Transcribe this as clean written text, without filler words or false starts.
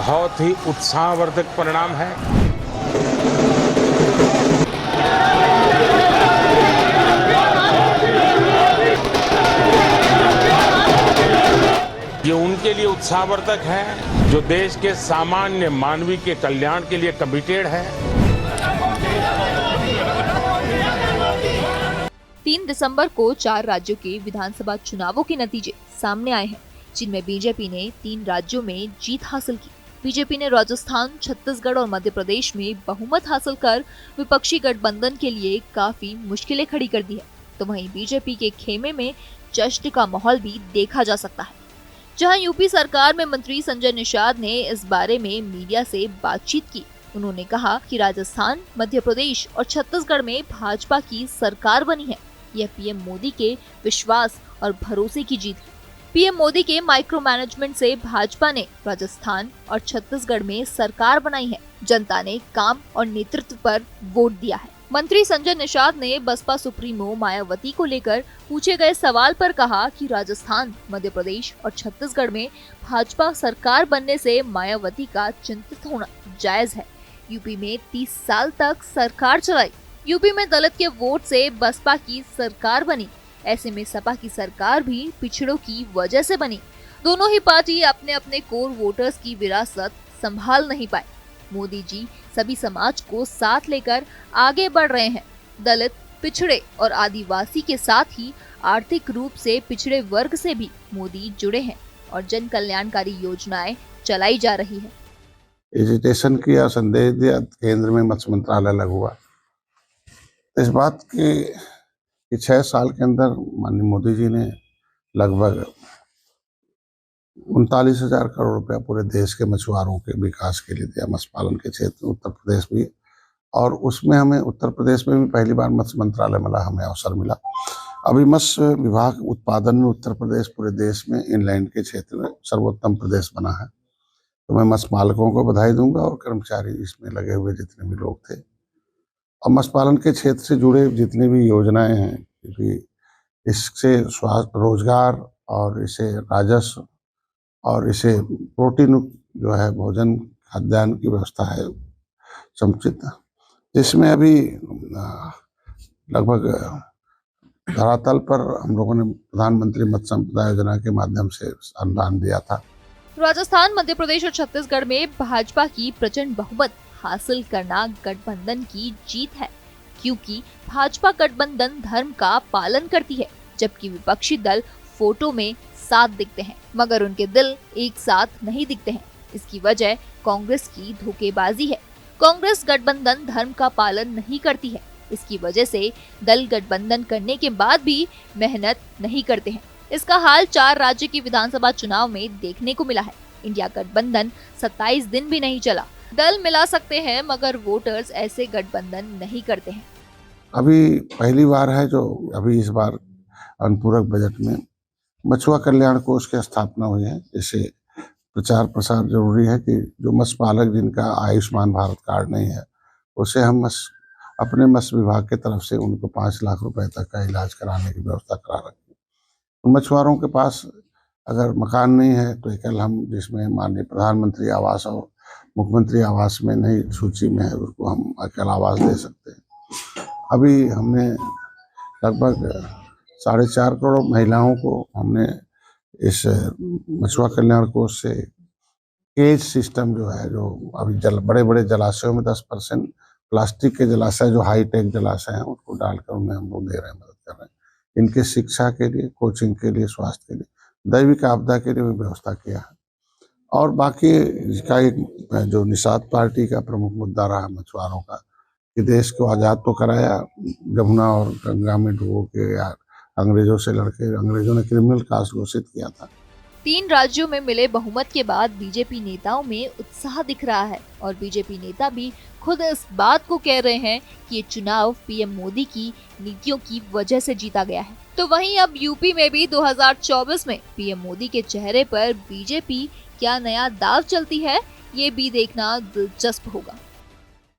बहुत ही उत्साहवर्धक परिणाम है। ये उनके लिए उत्साहवर्धक है जो देश के सामान्य मानवी के कल्याण के लिए कमिटेड है। 3 दिसंबर को 4 राज्यों के विधानसभा चुनावों के नतीजे सामने आए हैं, जिनमें बीजेपी ने 3 राज्यों में जीत हासिल की। बीजेपी ने राजस्थान, छत्तीसगढ़ और मध्य प्रदेश में बहुमत हासिल कर विपक्षी गठबंधन के लिए काफी मुश्किलें खड़ी कर दी है। तो वहीं बीजेपी के खेमे में जश्न का माहौल भी देखा जा सकता है, जहां यूपी सरकार में मंत्री संजय निषाद ने इस बारे में मीडिया से बातचीत की। उन्होंने कहा कि राजस्थान, मध्य प्रदेश और छत्तीसगढ़ में भाजपा की सरकार बनी है। यह पीएम मोदी के विश्वास और भरोसे की जीत है। पीएम मोदी के माइक्रो मैनेजमेंट से भाजपा ने राजस्थान और छत्तीसगढ़ में सरकार बनाई है। जनता ने काम और नेतृत्व पर वोट दिया है। मंत्री संजय निषाद ने बसपा सुप्रीमो मायावती को लेकर पूछे गए सवाल पर कहा कि राजस्थान, मध्य प्रदेश और छत्तीसगढ़ में भाजपा सरकार बनने से मायावती का चिंतित होना जायज है। यूपी में 30 साल तक सरकार चलाई। यूपी में दलित के वोट से बसपा की सरकार बनी। ऐसे में सपा की सरकार भी पिछड़ों की वजह से बनी। दोनों ही पार्टी अपने अपने कोर वोटर्स की विरासत संभाल नहीं पाए। मोदी जी सभी समाज को साथ लेकर आगे बढ़ रहे हैं। दलित, पिछड़े और आदिवासी के साथ ही आर्थिक रूप से पिछड़े वर्ग से भी मोदी जुड़े हैं और जन कल्याणकारी योजनाएं चलाई जा रही है। एजिटेशन किया, संदेश दिया, केंद्र में मत्स्य मंत्रालय लगा हुआ। इस बात की 6 साल के अंदर माननीय मोदी जी ने लगभग 39,000 करोड़ रुपया पूरे देश के मछुआरों के विकास के लिए दिया, मत्स्य पालन के क्षेत्र में, उत्तर प्रदेश भी। और उसमें हमें उत्तर प्रदेश में भी पहली बार मत्स्य मंत्रालय मिला, हमें अवसर मिला। अभी मत्स्य विभाग उत्पादन में उत्तर प्रदेश पूरे देश में इनलैंड के क्षेत्र में सर्वोत्तम प्रदेश बना है। तो मैं मत्स्य पालकों को बधाई दूंगा और कर्मचारी इसमें लगे हुए जितने भी लोग थे, और मत्स्य पालन के क्षेत्र से जुड़े जितनी भी योजनाएं हैं, क्योंकि इससे स्वास्थ्य, रोजगार और इसे राजस्व और इसे प्रोटीन जो है भोजन खाद्यान्न की व्यवस्था है समुचित, जिसमें अभी लगभग धरातल पर हम लोगों ने प्रधानमंत्री मत्स्य संपदा योजना के माध्यम से अनुदान दिया था। राजस्थान, मध्य प्रदेश और छत्तीसगढ़ में भाजपा की प्रचंड बहुमत हासिल करना गठबंधन की जीत है, क्योंकि भाजपा गठबंधन धर्म का पालन करती है, जबकि विपक्षी दल फोटो में साथ दिखते हैं मगर उनके दिल एक साथ नहीं दिखते हैं। इसकी वजह कांग्रेस की धोखेबाजी है। कांग्रेस गठबंधन धर्म का पालन नहीं करती है। इसकी वजह से दल गठबंधन करने के बाद भी मेहनत नहीं करते हैं। इसका हाल 4 राज्य की विधानसभा चुनाव में देखने को मिला है। इंडिया गठबंधन 27 दिन भी नहीं चला। दल मिला सकते हैं मगर वोटर्स ऐसे गठबंधन नहीं करते हैं। अभी पहली बार है जो अभी इस बार अनुपूरक बजट में मछुआ कल्याण कोष की स्थापना हुई है। इसे प्रचार प्रसार जरूरी है कि जो मत्स्य पालक जिनका आयुष्मान भारत कार्ड नहीं है, उसे हम अपने मत्स्य विभाग की तरफ से उनको 5 लाख रुपए तक का इलाज कराने की व्यवस्था करा रखी है। मछुआरों के पास अगर मकान नहीं है तो कल हम जिसमें माननीय प्रधानमंत्री आवास और मुख्यमंत्री आवास में नहीं सूची में है, उसको हम अकेला आवास दे सकते हैं। अभी हमने लगभग 4.5 करोड़ महिलाओं को हमने इस मछुआ कल्याण कोष से केज सिस्टम जो है, जो अभी बड़े बड़े जलाशयों में 10% प्लास्टिक के जलाशय जो हाई टेक जलाशय हैं उसको डालकर उन्हें हम लोग दे रहे हैं, मदद कर रहे हैं। इनके शिक्षा के लिए, कोचिंग के लिए, स्वास्थ्य के लिए, दैविक आपदा के लिए भी व्यवस्था किया है। और बाकी इसका एक जो निषाद पार्टी का प्रमुख मुद्दा रहा मछुआरों का, कि देश को आज़ाद तो कराया, जमुना और गंगा में डूबो के अंग्रेजों से लड़के, अंग्रेजों ने क्रिमिनल कास्ट घोषित किया था। 3 राज्यों में मिले बहुमत के बाद बीजेपी नेताओं में उत्साह दिख रहा है और बीजेपी नेता भी खुद इस बात को कह रहे हैं कि ये चुनाव पीएम मोदी की नीतियों की वजह से जीता गया है। तो वहीं अब यूपी में भी 2024 में पीएम मोदी के चेहरे पर बीजेपी क्या नया दाव चलती है, ये भी देखना दिलचस्प होगा।